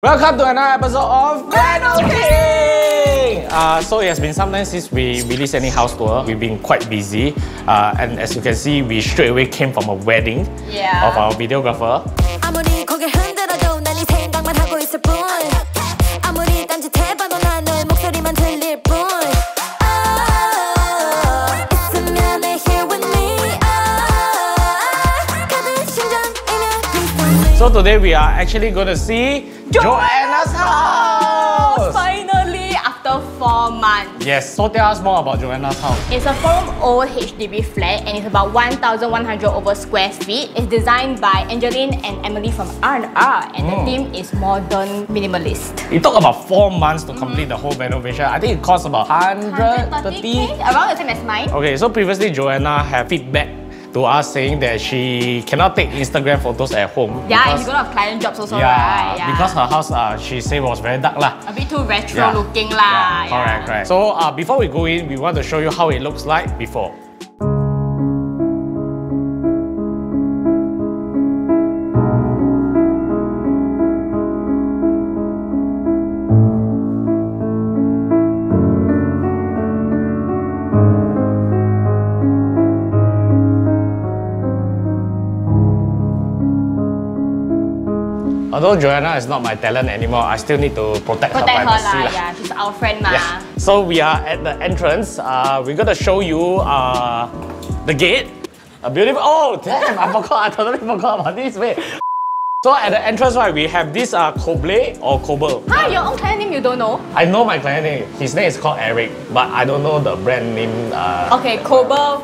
Welcome to another episode of Renoking! So it has been some time since we released any house tour. We've been quite busy. And as you can see, we straight away came from a wedding of our videographer. So today we are actually going to see Joanna's house! Finally, after 4 months. Yes, so tell us more about Joanna's house. It's a 4-room HDB flat and it's about 1,100 over square feet. It's designed by Angelyn and Emily from R&R and the theme is modern minimalist. It took about 4 months to complete the whole renovation. I think it cost about 130. Around the same as mine. Okay, so previously Joanna had feedback to us saying that she cannot take Instagram photos at home. Yeah, and you got a lot of client jobs also, right? Yeah. Because her house, she said was very dark lah. A bit too retro looking lah. Yeah, correct. So before we go in, we want to show you how it looks like before. Although Joanna is not my talent anymore, I still need to protect her privacy. Yeah, she's our friend ma. Yeah. So we are at the entrance. We're gonna show you the gate. A beautiful. Oh damn! I forgot. I totally forgot about this. Wait. So at the entrance, right, we have this Koble or Koble. Huh? Your own client name you don't know? I know my client name. His name is called Eric, but I don't know the brand name. Okay, Koble.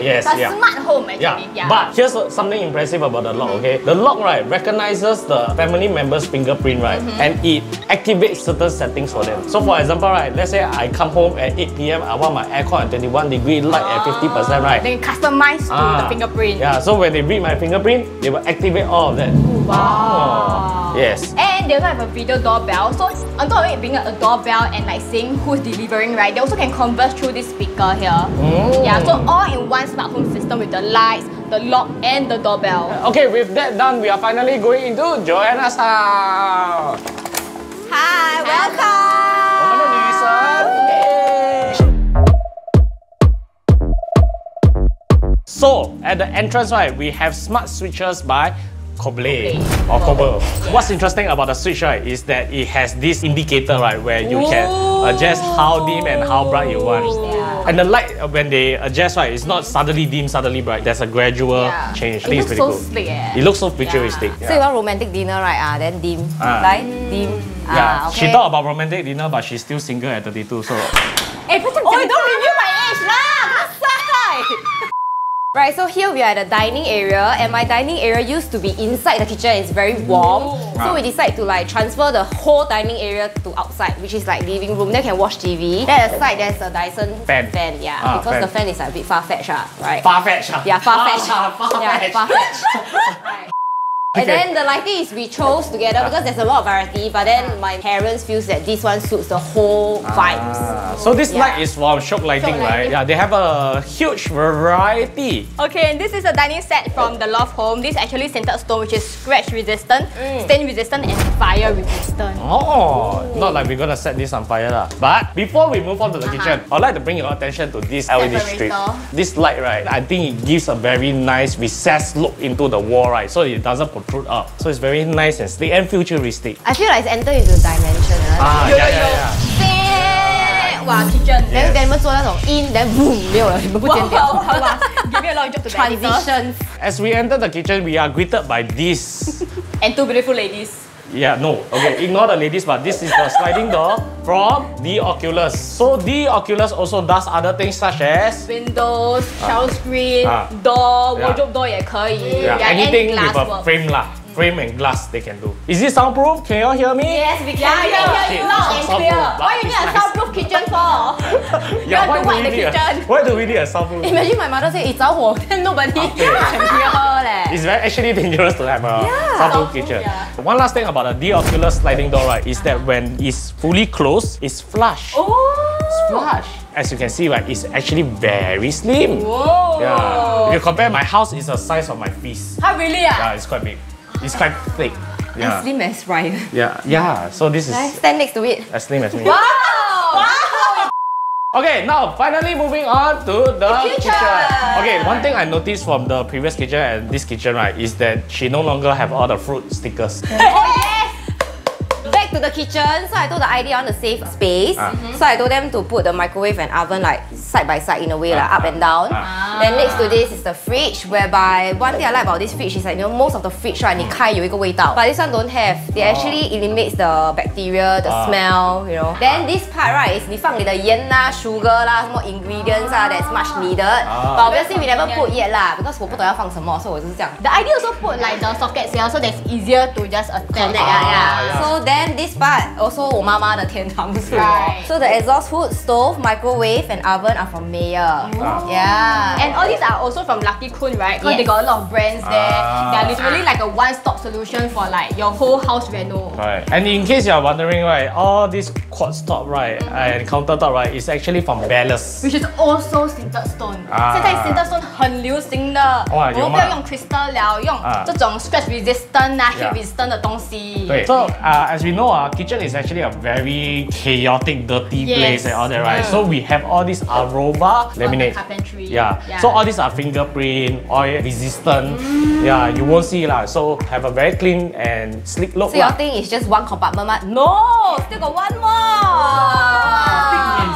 Yes, it's a smart home actually. Yeah. But here's something impressive about the lock. Okay, the lock right recognizes the family member's fingerprint, right, and it activates certain settings for them. So for example, right, let's say I come home at 8 PM. I want my aircon at 21 degree, light at 50%, right? Then customize to the fingerprint. Yeah. So when they read my fingerprint, they will activate all of that. Wow. Yes. And they also have a video doorbell. So on top of it being a doorbell and like saying who's delivering, right, they also can converse through this speaker here. Yeah, so all in one smart home system with the lights, the lock and the doorbell. Okay, with that done, we are finally going into Joanna's house. Hi, welcome! So at the entrance, right, we have smart switches by Koble or Koble. What's interesting about the switch, right, is that it has this indicator, right, where you can adjust how dim and how bright you want. And the light, when they adjust, right, it's not suddenly dim, suddenly bright. There's a gradual change. It looks so slick. It looks so futuristic. So you want romantic dinner, right? Then dim, light, dim. Yeah, okay. She thought about romantic dinner, but she's still single at 32. So. Hey, don't review my age lah. Right, so here we are at the dining area, and my dining area used to be inside the kitchen. It's very warm, so we decided to like transfer the whole dining area to outside, which is like living room. There you can watch TV. Then at the side there's a DYSON fan. Because the fan is like a bit far-fetched, right? Far-fetched? Yeah, far-fetched. Far-fetched. Right. And then the lighting is we chose together because there's a lot of variety, but then my parents feel that this one suits the whole vibes. So this light is from Shock Lighting, right? Yeah, they have a huge variety. Okay, and this is a dining set from the Love Home. This is actually sintered stone, which is scratch resistant, stain resistant, and fire resistant. Oh, not like we're gonna set this on fire lah. But before we move on to the kitchen, I'd like to bring your attention to this LED strip. This light, right, I think it gives a very nice recessed look into the wall, right? So it doesn't protrude up. So it's very nice and sleek and futuristic. I feel like it's entered into the dimension. Wow, kitchen. Then 你们做那种 in, then boom, 没有了，你们不剪掉。Give me a lot of job to transitions. As we enter the kitchen, we are greeted by this. And two beautiful ladies. Yeah, no. Okay, ignore the ladies, but this is the sliding door from the Oculus. So the Oculus also does other things such as windows, shower screen, door, wardrobe door 也可以. Anything with a frame lah. Frame and glass they can do. Is it soundproof? Can you all hear me? Yes, we can. Yeah, loud and clear. Why you need a soundproof kitchen for? Why do we need a soundproof? Imagine my mother say, 着火, then nobody can hear her. It's very actually dangerous to have a soundproof kitchen. One last thing about the Oculus sliding door, right, is that when it's fully closed, it's flush. It's flush. As you can see, right, it's actually very slim. Whoa. Yeah. If you compare, my house is the size of my fist. Huh, really? Yeah, it's quite big. It's quite thick. Yeah. As slim as Ryan. Yeah. So this is Stand next to it. as slim as me. Wow! Okay, now finally moving on to the kitchen. Okay, one thing I noticed from the previous kitchen and this kitchen, right, is that she no longer have all the fruit stickers. Oh yes! Back to the kitchen. So I told the idea on the save space. So I told them to put the microwave and oven like side by side in a way, like up and down. Then next to this is the fridge, whereby one thing I like about this fridge is like, you know, most of the fridge right, 你开有一个味道, but this one don't have. They actually eliminates the bacteria, the smell, you know. Then this part right is 你放你的盐啦, sugar 啦, 什么 ingredients 啊, that's much needed. But obviously we never put yet lah, because 我不懂要放什么, so 我就是这样. The idea also put like the sockets here, so that's easier to just attach. So then this part also 我妈妈的天堂树. Right. So the exhaust hood, stove, microwave and oven are from Mayer. Yeah. And all these are also from Lucky Khoon, right? Because they got a lot of brands there. They are literally like a one-stop solution for like your whole house reno. Right. And in case you are wondering, right, all this quartz top, right, and countertop, right, is actually from Ballast. Which is also sintered stone. 现在 sintered stone 很流行的，我们不要用 crystal 了，用这种 scratch resistant 啊 heat resistant 的东西。对。So as we know, kitchen is actually a very chaotic, dirty place and all that, right? So we have all these aroma laminate. Carpentry. Yeah. So all these are fingerprint, oil resistant. Yeah, you won't see lah. So have a very clean and sleek look. So your thing is just one compartment? No, still got one more.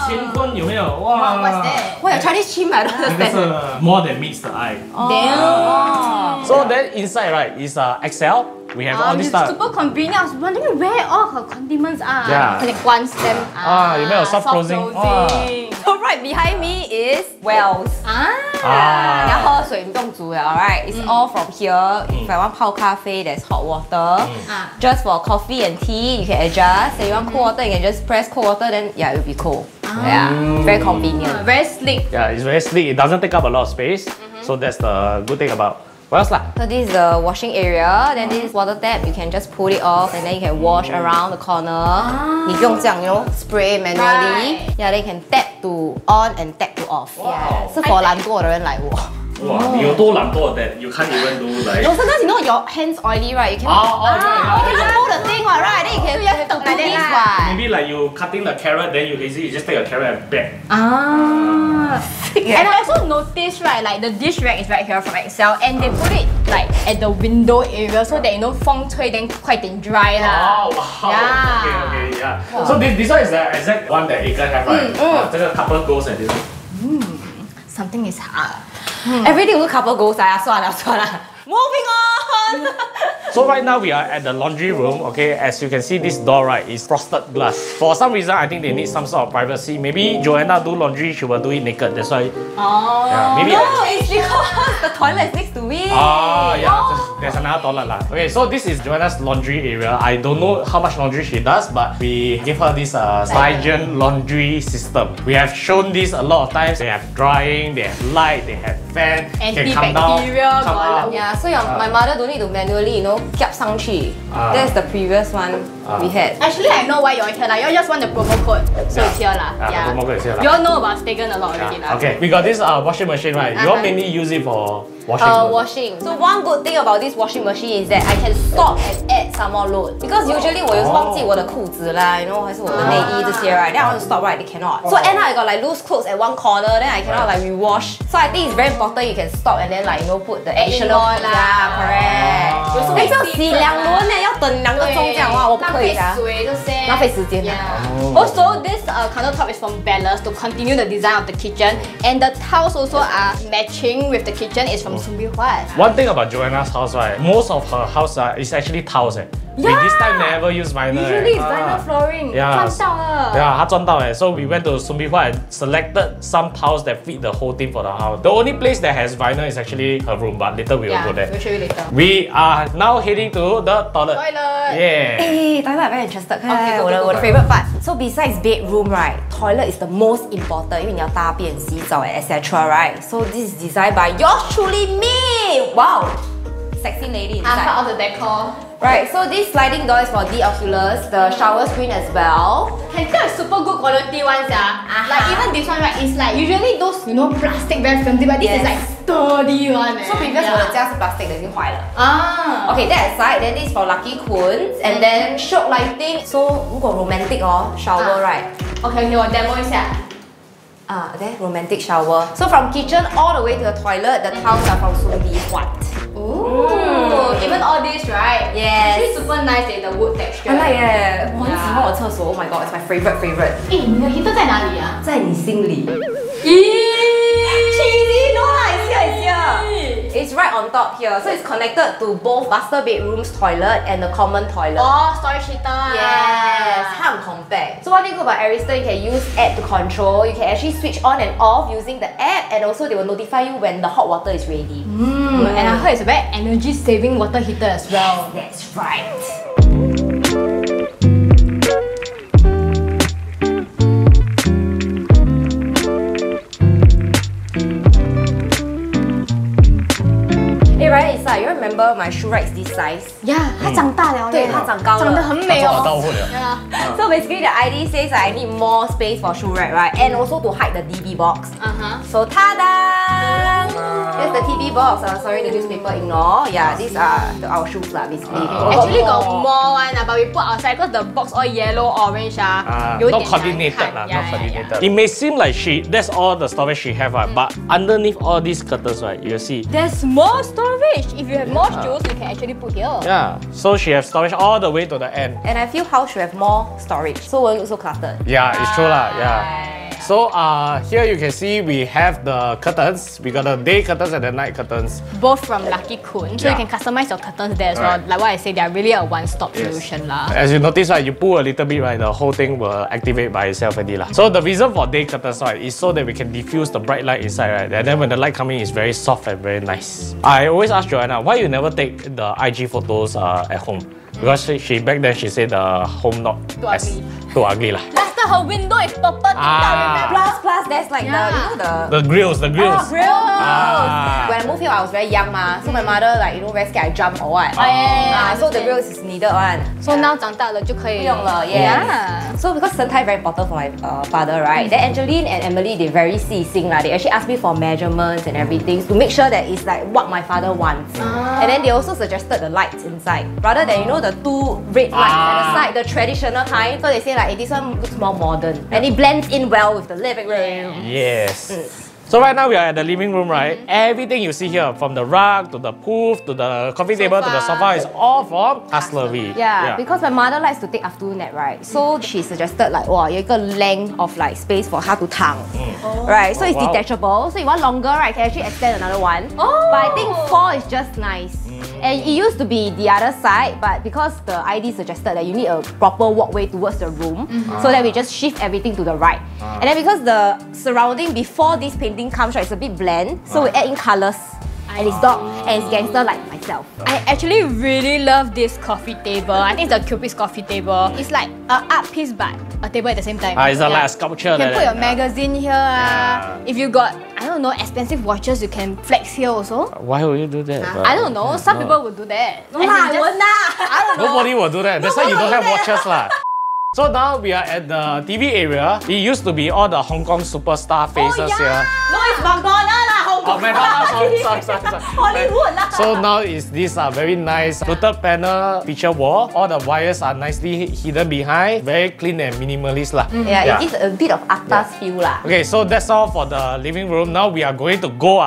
乾坤有没有？哇 What's that? What, your Chinese chim? I don't 这个 understand. 是 more than meets the eye. Damn. So then inside, right, is Excel. We have all this It's stuff. super convenient. I was wondering where all her condiments are. Yeah. Like one stem. 有没有 soft closing? So right behind me is wells. 你要喝水，你不用煮了, right? It's all from here. If I want 泡咖啡, there's hot water. Just for coffee and tea, you can adjust. If you want cold water, you can just press cold water, then yeah, it will be cold. Yeah, very convenient. Very sleek. Yeah, it's very sleek. It doesn't take up a lot of space. So that's the good thing about. What else lah? So this is the washing area. Then this is water tap. You can just pull it off and then you can wash around the corner. 你不用这样, you know, spray manually. Yeah, then you can tap to on and tap to off. Yeah, 是 for 懒惰的人like我. Wow, you're so lambo that you can't even do like. No, sometimes you know your hands oily, right? You cannot. You cannot hold the thing, right? Then you can just do this, right? Maybe like you cutting the carrot, then you lazy, you just take a carrot and bang. And I also noticed, right, like the dish rack is right here from Excel, and they put it like at the window area so that you know 风吹 then 快点 dry lah. Oh wow. Okay, yeah. So this one is the exact one that Egan have, right? 这个 couple goals and this one. Something is hard. Everything also couple goals, 算了. Moving on! So right now we are at the laundry room, okay? As you can see, this door, right, is frosted glass. For some reason, I think they need some sort of privacy. Maybe Joanna do laundry, she will do it naked. That's why. Yeah, maybe. No, it's because the toilet is next to it. Yeah, there's another toilet lah. Okay, so this is Joanna's laundry area. I don't know how much laundry she does, but we give her this Stygian laundry system. We have shown this a lot of times. They have drying, they have light, they have fan, can come down, Antibacterial, come out. Yeah, so my mother don't need to manually, you know, kiap 上去. That's the previous one we had. Actually, I know why you're here. Like, you just want the promo code, so it's here lah. Yeah, promo code is here lah. You all know about Stegan a lot already lah. Okay, we got this washing machine, right? You all mainly use it for washing. Washing. So one good thing about this washing machine is that I can stop and add some more load. Because usually 我有时忘记我的裤子啦, you know, 还是我的内衣这些, right? Then I want to stop, right? They cannot. So end up I got like loose clothes at one corner, then I cannot like rewash. So I think it's very important you can stop and then like, you know, put the additional more lah. Yeah, correct. 这样洗2轮呢，要等2个钟这样哇，我不可以啊，浪费时间。Also, this countertop is from Ballast to continue the design of the kitchen, and the tiles also are matching with the kitchen. It's from Sumbihuat. One thing about Joanna's house, right? Most of her house is actually tiles. We this time never use vinyl. Usually it's vinyl flooring. Yeah. 赚到了。 Yeah, 她赚到 So we went to Sumbihuat and selected some tiles that fit the whole thing for the house. The only place that has vinyl is actually her room, but later we will go there. We'll show you later. We are now heading to the toilet. Toilet. Yeah. Hey, toilet very interested. Okay, go,我的 favorite part. So besides bedroom, right, toilet is the most important. 因为你要大便、洗澡 etc. Right? So this is designed by yours truly me. Wow, sexy lady I'm inside. part of the decor. Right, so this sliding door is for the oculus, the shower screen as well. Can tell it's super good quality ones, Like even this one, right, it's like usually those, you know, plastic very flimsy, but this is like sturdy one. So previous 我的家是 plastic 的，已经坏了。Okay, that aside, then this is for lucky Khoon, and then shock lighting. So 如果 romantic shower, right? Okay, 我 demo 一下。Then romantic shower. So from kitchen all the way to the toilet, the tiles are from Khoon white. Ooh, even all this, right? Yes. It's super nice, the wood texture. I like 我很喜欢我厕所 Oh my god, it's my favorite. 你的 heater 在哪里啊？在你心里。Cheesy, no lah, it's here. It's right on top here. So it's connected to both master bedrooms toilet and the common toilet. Oh, storage heater. Yes, 它很 compact. So what you go about Reston, you can use app to control. You can actually switch on and off using the app, and also they will notify you when the hot water is ready. And I heard it's a very energy saving water heater as well. That's right. Hey, right inside, you remember my shoe rack is this size? Yeah, 它长大了。对，它长高了，长得很美哦。So basically, the ID says I need more space for shoe rack, right? And also to hide the DB box. So tada! Here's the TB box. Sorry, the newspaper ignore. Yeah, these are our shoes lah, basically. Actually got more one, but we put outside because the box all yellow, orange. Not coordinated lah, not coordinated. It may seem like that's all the storage she have, right? But underneath all these curtains, right, you'll see there's more storage. If you have more shoes, you can actually put here. Yeah, so she has storage all the way to the end. And I feel house should have more storage, so it won't look so cluttered. Yeah, it's true lah. Yeah. So here you can see we have the curtains. We got the day curtains and the night curtains. Both from Lucky Khoon, so you can customize your curtains there as well. Like what I say, they are really a one-stop solution lah. As you notice, right, you pull a little bit, right, the whole thing will activate by itself already lah. So the reason for day curtains, right, is so that we can diffuse the bright light inside, right, and then when the light coming, it's very soft and very nice. I always ask Joanna, why you never take the IG photos at home? Because she back then she said the home not too ugly lah. Last time her window is purple. Plus, there's like the grills. Grills. When I moved here, I was very young so my mother very scared I jump or what. So the grills is needed one. So now 长大了就可以用了 So because 身材 very important for my father, right? Then Angelyn and Emily, they very 细心 lah. They actually asked me for measurements and everything to make sure that it's like what my father wants. And then they also suggested the lights inside, rather than the two red lights at the side, the traditional kind. So they say like, hey, this one looks more modern and it blends in well with the living room. Yes. So right now we are at the living room, right? Everything you see here, from the rug to the poof to the coffee table to the sofa, is all from cutlery. Yeah, because my mother likes to take afternoon nap, right? So she suggested like, wow, you got length of like space for her to tang. Right, so it's detachable. So you want longer, right? You can actually extend another one. But I think 4 is just nice. And it used to be the other side, but because the ID suggested that you need a proper walkway towards the room, so that we just shift everything to the right. And then because the surrounding before this painting comes, right, it's a bit bland, so we add in colors. And it's dark and it's gangster like myself. I actually really love this coffee table. I think it's the Cupid's coffee table. It's like an art piece but a table at the same time. It's like a sculpture. You can put your magazine here. If you got, I don't know, expensive watches, you can flex here also. Why would you do that? I don't know. Some people would do that. No, I won't. I don't know. Nobody will do that. That's why you don't have watches lah. So now we are at the TV area. It used to be all the Hong Kong superstar faces here. No, it's McDonald's. Sorry. Hollywood lah. So now is this very nice fluted panel feature wall. All the wires are nicely hidden behind. Very clean and minimalist lah. It gives a bit of atas feel lah. Okay, so that's all for the living room. Now we are going to go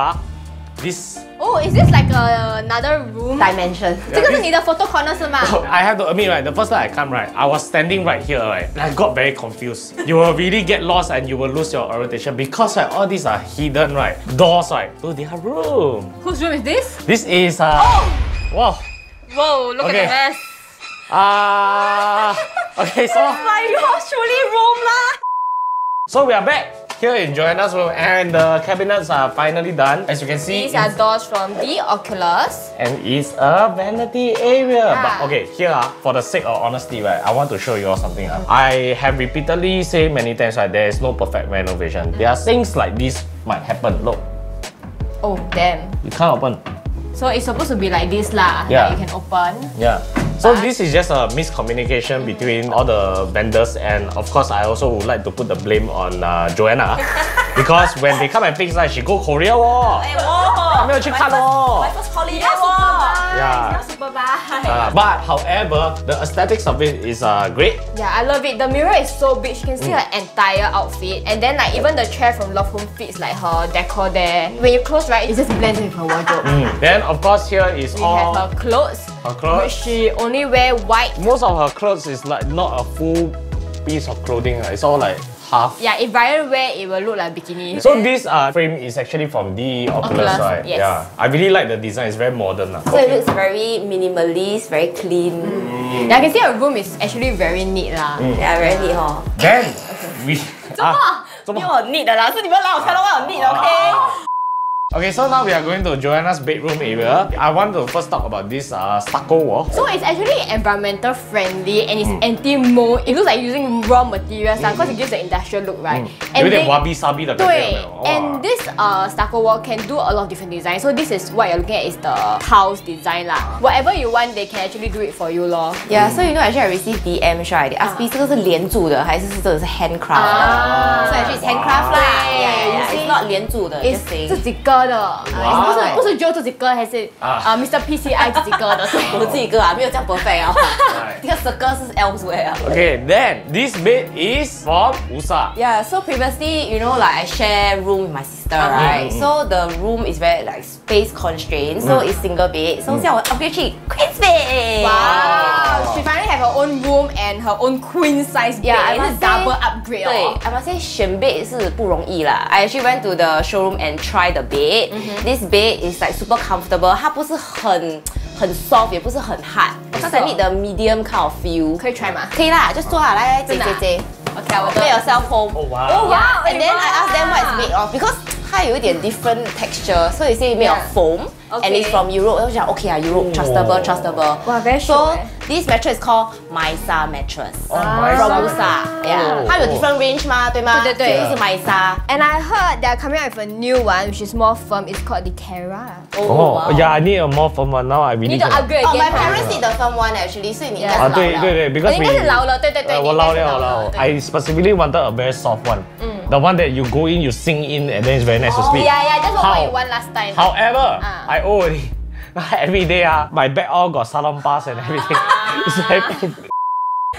this. Oh, is this like another room? Dimension. 这个是你的 photo corner 是吗？ I have to admit, right, the first time I come, right, I was standing right here, right, and I got very confused. You will really get lost and you will lose your orientation because, right, all these are hidden, right, doors, right, to their room. Whose room is this? This is, wow. Whoa, look at the mess. Okay, so. My gosh, truly room lah. So we are back here in Joanna's room and the cabinets are finally done. As you can see, These are doors from the Oculus. And it's a vanity area. But okay, here for the sake of honesty, right, I want to show you all something. I have repeatedly said many times, right, there is no perfect renovation. There are things like this might happen. Look. Oh damn. You can't open. So it's supposed to be like this lah. Yeah. That you can open. Yeah. So this is just a miscommunication between all the vendors, and of course I also would like to put the blame on Joanna because when they come and fix, like, she go Korea 哦，她没有去看哦。My first holiday 哦。 Yeah. Not supervise. But however, the aesthetics of it is great. Yeah, I love it. The mirror is so big. You can see her entire outfit, and then like even the chair from Love Home fits like her decor there. When you close, right, it just blends with her wardrobe. Then of course here is We all have her clothes, her clothes. which she only wear white. Most of her clothes is like not a full piece of clothing. It's all like half. Yeah, if Ryan wear, it will look like bikini. So this frame is actually from the Oculus, right? Yes. Yeah. I really like the design. It's very modern. So it looks very minimalist, very clean. Yeah, I can see her room is actually very neat lah. Yeah, very neat 哦。 Then we 没有很 neat 的啦，是你们来我看到我很 neat 的 ，OK？ Okay, so now we are going to Joanna's bedroom area. I want to first talk about this stucco wall. So it's actually environmental friendly and it's anti-mold. It looks like using raw materials because it gives the industrial look, right? 有点 wabi-sabi 的感觉有没有？ and this stucco wall can do a lot of different designs. So this is what you're looking at is the house design lah. Whatever you want, they can actually do it for you lor. Yeah, so you know actually I received DMs right? They ask me 这个是连住的还是这个是 handcraft？ So actually it's handcraft 啦。Yeah, it's not 连住的。 It's 自己割的，不是 Joe 自己割，还是Mr. PCI 自己割的。我自己割啊，没有这样 perfect 啊。这个 circle 是 elsewhere 啊。 Okay, then this bed is from USA. Yeah, so previously, you know, like I share room with my sister, right? So the room is very like space constrained, so it's single bed. So 现在我 upgrade 去 queen bed. Wow, she finally have her own room and her own queen size bed. Yeah, I it's a must double say- upgrade. 对 I must say 选 bed 是不容易啦。I actually went to the showroom and try the bed. This bed is like super comfortable. 它不是很 soft， 也不是很 hard. Because I need the medium kind of feel. 可以 try 吗？可以啦，就做啦，来真的啊接。 Okay, I will do Make it. yourself home. Oh wow. Oh, wow. And then I asked them what it's made of because 它有一点 different texture, so they say made of foam, and it's from Europe. 我就讲 OK 啊 ，Europe trustable. Wow, very So sure. this mattress is called Mysa mattress. Mysa. From USA. Yeah. 它有 different range 嘛，对吗？对对对这是 Mysa. And I heard they're coming out with a new one which is more firm. It's called the Hera. Oh, yeah, I need a more firm one. Now I really Need to cannot. upgrade Oh, my again. parents need the firm one actually, 所以你应该是 啊，老对了。对对，because 你应该是老了，对对对，我老了了。 I specifically wanted a very soft one. The one that you go in, you sink in, and then it's very nice to sleep. Yeah, that's what How? you want last time. However, I already every day my back all got salon-pass and everything. It's very painful.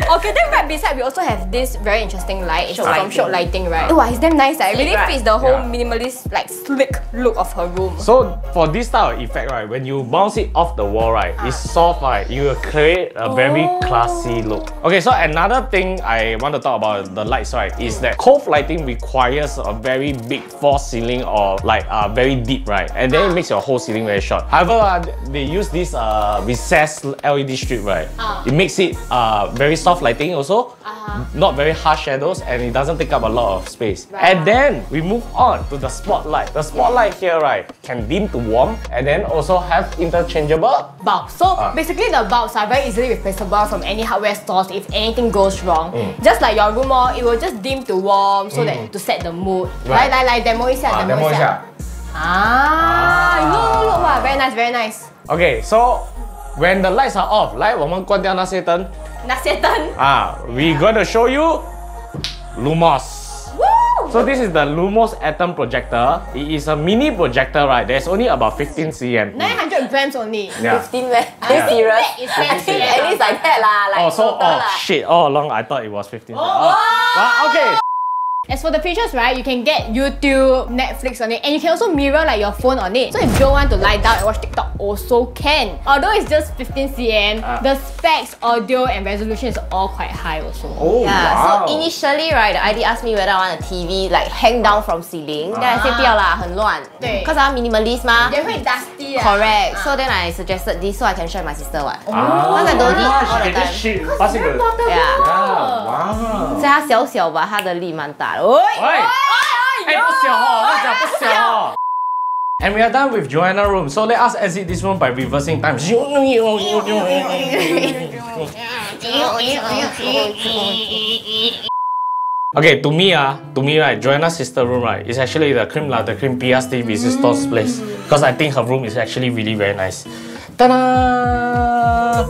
Okay, then right beside we also have this very interesting light. It's from lighting. Short Lighting, right? Wow, it's damn nice. It really right? fits the whole Yeah. minimalist, like slick look of her room. So for this style of effect, right, when you bounce it off the wall, right, it's soft, right, you will create a very classy look. Okay, so another thing I want to talk about the lights, right, is that cove lighting requires a very big false ceiling or like very deep, right, and then it makes your whole ceiling very short. However, they use this recessed LED strip, right, it makes it very soft lighting also, not very harsh shadows, and it doesn't take up a lot of space. And then we move on to the spotlight. The spotlight here, right, can dim to warm and then also have interchangeable Bulbs. So basically the bulbs are very easily replaceable from any hardware stores if anything goes wrong. Just like your room, it will just dim to warm so that to set the mood. Right. 来 demo 一下 demo 一下。look, wow, very nice, very nice. Okay, so when the lights are off, 来我们关掉那些灯。那些灯。We're going to show you Lumos. Woo! So this is the Lumos Atom projector. It is a mini projector, right? There's only about 15 cm. 900 grams only. Yeah. 15 man. Are you serious? It's I think at least like that lah. Like total lah. Shit, all along I thought it was 15. Okay. As for the features, right, you can get YouTube, Netflix on it, and you can also mirror like your phone on it. So if you don't want to lie down and watch TikTok, also can. Although it's just 15 cm, the specs, audio, and resolution is all quite high also. Oh, Yeah, wow. so initially, right, the ID asked me whether I want a TV like hang down from ceiling. Then I said 不要啦，很乱。对 Cause I'm minimalist 嘛。也会 dusty Correct. So then I suggested this so I can share with my sister what. Cause I don't need all the time. Shit, possible. Yeah. Wow. 所以它小小吧，它的力蛮大的。喂，哎，不小哦，我讲不小哦。And we are done with Joanna's room, so let us exit this room by reversing time. Okay, to me, right, Joanna's sister room, right, is actually the cream PST resistance place. Because I think her room is actually really very nice. Ta-da!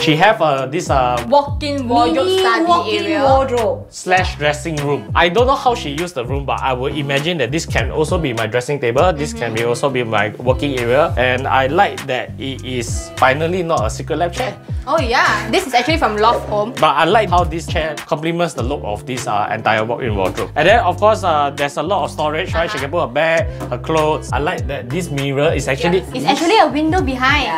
She have this walk-in wardrobe study area. Wardrobe. / dressing room. I don't know how she used the room, but I would imagine that this can also be my dressing table. This can also be my working area. And I like that it is finally not a secret lab chair. Oh yeah, this is actually from Loft Home. But I like how this chair complements the look of this entire walk-in wardrobe. And then of course, there's a lot of storage, right? She can put her bag, her clothes. I like that this mirror is actually... It's actually a window behind.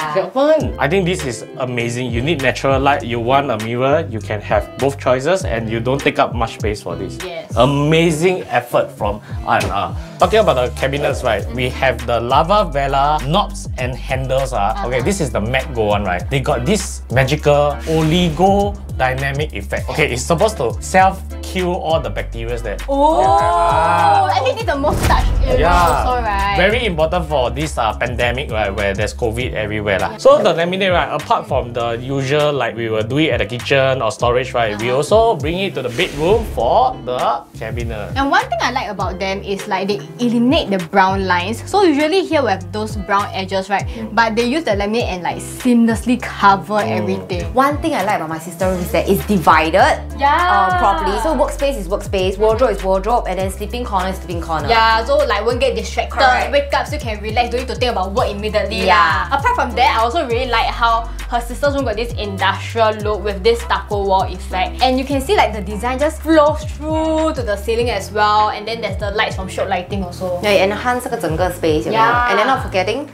I think this is amazing. You need natural light. You want a mirror, you can have both choices and you don't take up much space for this. Yes. Amazing effort from R&R. Talking about the cabinets, right? We have the Lava Vela knobs and handles. Okay, this is the matte gold one, right? They got this magical oligo dynamic effect. Okay, it's supposed to self-kill all the bacteria there. Oh, I think it's the most touched area also, right? Very important for this pandemic, right, where there's COVID everywhere. So the laminate, right, apart from the usual, like we will do it at the kitchen or storage, right, we also bring it to the bedroom for the cabinet. And one thing I like about them is like they eliminate the brown lines. So usually here we have those brown edges, right? But they use the laminate and like seamlessly cover everything. One thing I like about my sister room is that it's divided properly. So workspace is workspace, wardrobe is wardrobe, and then sleeping corner is sleeping corner. Yeah, so like won't get distracted. Correct. Wake up so you can relax, don't need to think about work immediately. Yeah. Apart from that, I also really like how her sister's room got this industrial look with this stucco wall effect. And you can see like the design just flows through to the ceiling as well. And then there's the lights from Show Lighting also. Yeah, it enhance 这个整个 space, you know? And then not forgetting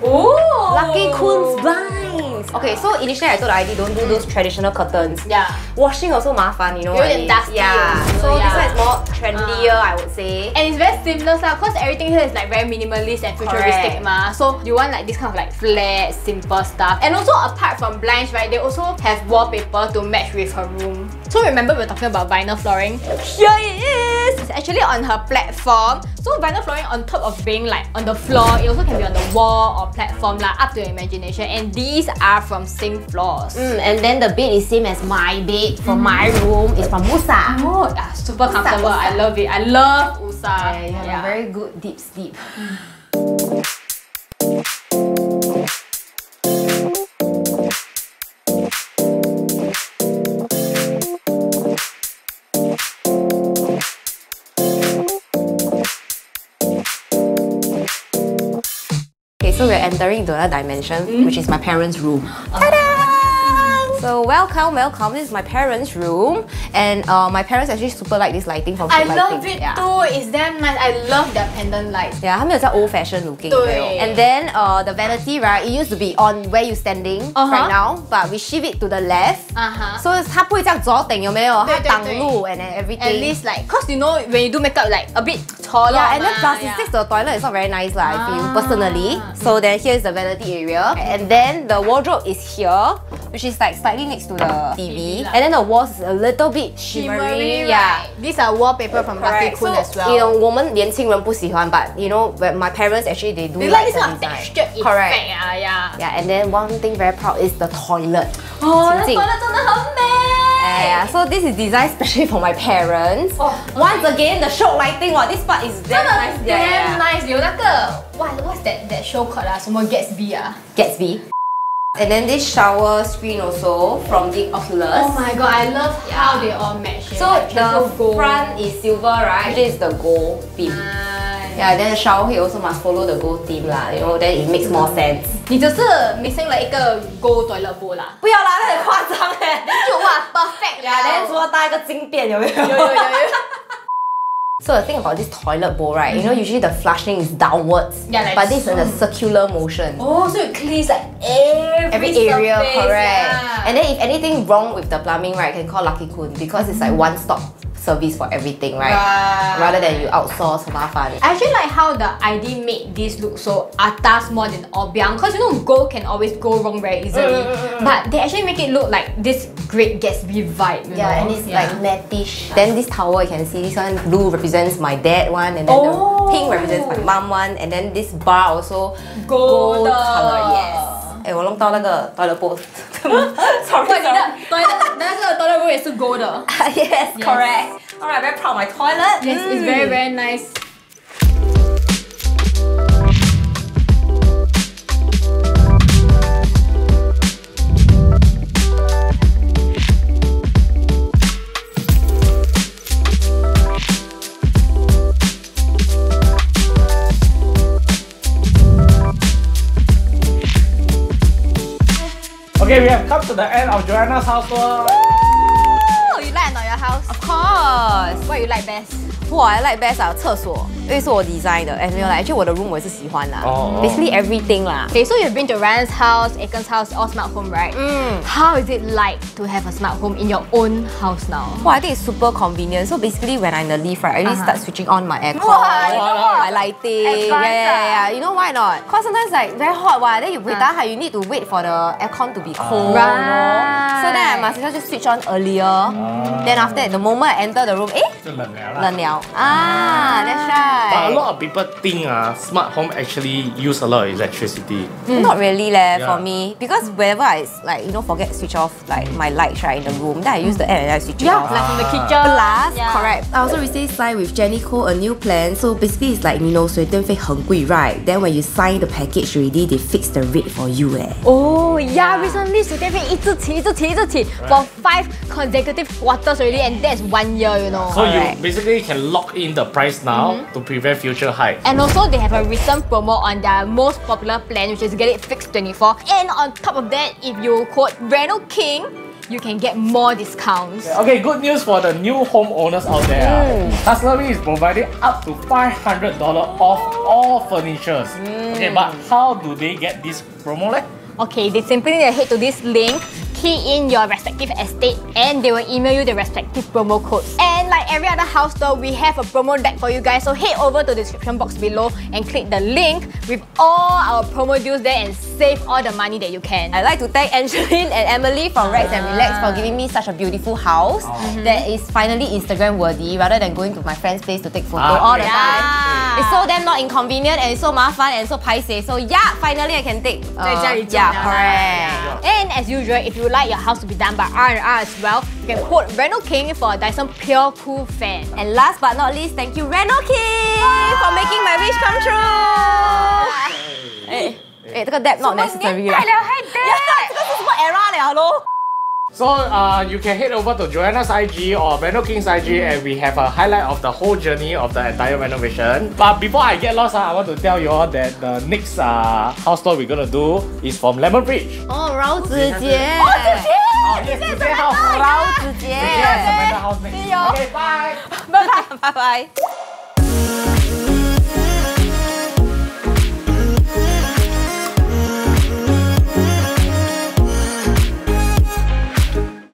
Oh, lucky Khoon's blinds. Okay, so initially I told ID don't do those traditional curtains. Yeah. Washing also mafan, you know. Very dusty. Yeah. So this one is more trendier, I would say. And it's very seamless lah, cause everything here is like very minimalist and futuristic ma. So you want like this kind of like flat, simple stuff. And also apart from blinds, right, they also have wallpaper to match with her room. So remember we were talking about vinyl flooring? Here it is! It's actually on her platform. So vinyl flooring on top of being like on the floor, it also can be on the wall or platform lah, up to your imagination. And these are from Sing Floors. And then the bed is same as my bed from my room. It's from Musa. Oh, yeah, super comfortable. I love it. I love Usa. Yeah, you have a very good deep sleep. So we're entering the other dimension, which is my parents' room. So welcome. This is my parents' room, and my parents actually super like this lighting from I Show love Lighting. it too. It's damn nice. I love the pendant lights. Yeah, 他们有在 old fashioned looking. 对 And then the vanity, right, it used to be on where you standing right now, but we shift it to the left. So 它不会这样左顶，有没有？它挡路 and then everything. At least like, cause you know when you do makeup like a bit taller. Yeah, and then plus it sticks to the toilet. It's not very nice lah, I feel personally. So then here's the vanity area, and then the wardrobe is here, which is like slightly next to the TV. And then the walls is a little bit shimmery. Yeah, these are wallpaper from Lucky Khoon as well. You know, 我们年轻人不喜欢, but you know, when my parents actually they do They like this the kind of design. textured effect. Correct. Yeah. Yeah, and then one thing very proud is the toilet. Oh, the 清净. toilet 真的很美。Yeah, so this is designed especially for my parents. Once again, the show lighting, wow, this part is damn nice. Damn nice. 有那个 what's that show called 啊？什么 Gatsby 啊？ Gatsby. And then this shower screen also from the Oculus. Oh my god, I love how they all match. So the front is silver, right? This is the gold theme. Yeah, then the shower head also must follow the gold theme lah. You know, then it makes more sense. 你只是 missing 了一个 gold toilet bowl 啦。不要啦，那很夸张哎。就哇 perfect 啦。Yeah, then 除了搭一个金边有没有？有。So the thing about this toilet bowl, right? You know, usually the flushing is downwards, like but this is in a circular motion. Oh, so it cleans like every area, surface, correct. Yeah. And then if anything wrong with the plumbing, right, you can call Lucky Khoon because it's like one-stop service for everything, right? Rather than you outsource 很麻烦. I actually like how the ID made this look so atas more than obiang, because you know gold can always go wrong very easily. But they actually make it look like this Great Gatsby vibe. Yeah, and it's like mattish. Then this towel, you can see this one blue represents my dad one, and then the pink represents my mom one, and then this bar also gold color. Yes. 哎，我弄到那个 toilet bowl. Sorry. 对，那个 toilet bowl 也是 gold 的。Yes, correct. Alright, very proud of my toilet. Yes, it's very, very nice. to the end of Joanna's house tour. Oh, you like or not your house? Of course. What you like best? 哇 I like best 啊，厕所，因为是我 design 的，没有啦 ，actually 我的 room 我也是喜欢啦。Basically everything 啦。Okay, so you've been to Ryan's house, Aiken's house, all smart home, right? How is it like to have a smart home in your own house now? Wow, I think it's super convenient. So basically, when I'm in the lift, right, I really start switching on my aircon, my lighting. Yeah. You know why not? Cause sometimes like very hot, then you you need to wait for the aircon to be cold. Right. So then I must just switch on earlier. Then after that, the moment I enter the room, 冷了。That's right. But a lot of people think smart home actually use a lot of electricity. Not really for me, because whenever I forget switch off like my lights right in the room, then I use the air and I switch it off. Like from the kitchen. Plus, correct. I also recently signed with Jenny Koh a new plan. So basically it's like 水电费很贵 right? Then when you sign the package already, they fix the rate for you Oh yeah, recently 水电费一直起 for 5 consecutive quarters already, and that's 1 year, you know. So you basically can lock in the price now to prevent future hike. And also they have a recent promo on their most popular plan, which is Get It Fixed 24. And on top of that, if you quote RenoKing, you can get more discounts. Okay, good news for the new homeowners out there. Hustlery is providing up to $500 off all furnitures. Okay, but how do they get this promo? Okay, they simply need to head to this link, key in your respective estate, and they will email you the respective promo codes. And like every other house store, we have a promo deck for you guys. So head over to the description box below and click the link with all our promo deals there and save all the money that you can. I'd like to thank Angelyn and Emily from ReztnRelax for giving me such a beautiful house that is finally Instagram worthy rather than going to my friend's place to take photo all the time. It's so damn not inconvenient and it's so mafan and so paiseh. So yeah, finally I can take. Correct. And as usual, if you would like your house to be done by R&R as well, you can quote RenoKing for a Dyson Pure Cool fan. And last but not least, thank you RenoKing for making my wish come true. 这个 debt not necessary 啦。这个是什么 era 了咯？ So you can head over to Joanna's IG or RenoKing's IG and we have a highlight of the whole journey of the entire renovation. But before I get lost, I want to tell you all that the next house tour we're gonna do is from Lemon Bridge. Oh, 饶子杰。Yes, Samantha house. 饶子杰。Samantha house next. Okay, bye. Bye bye.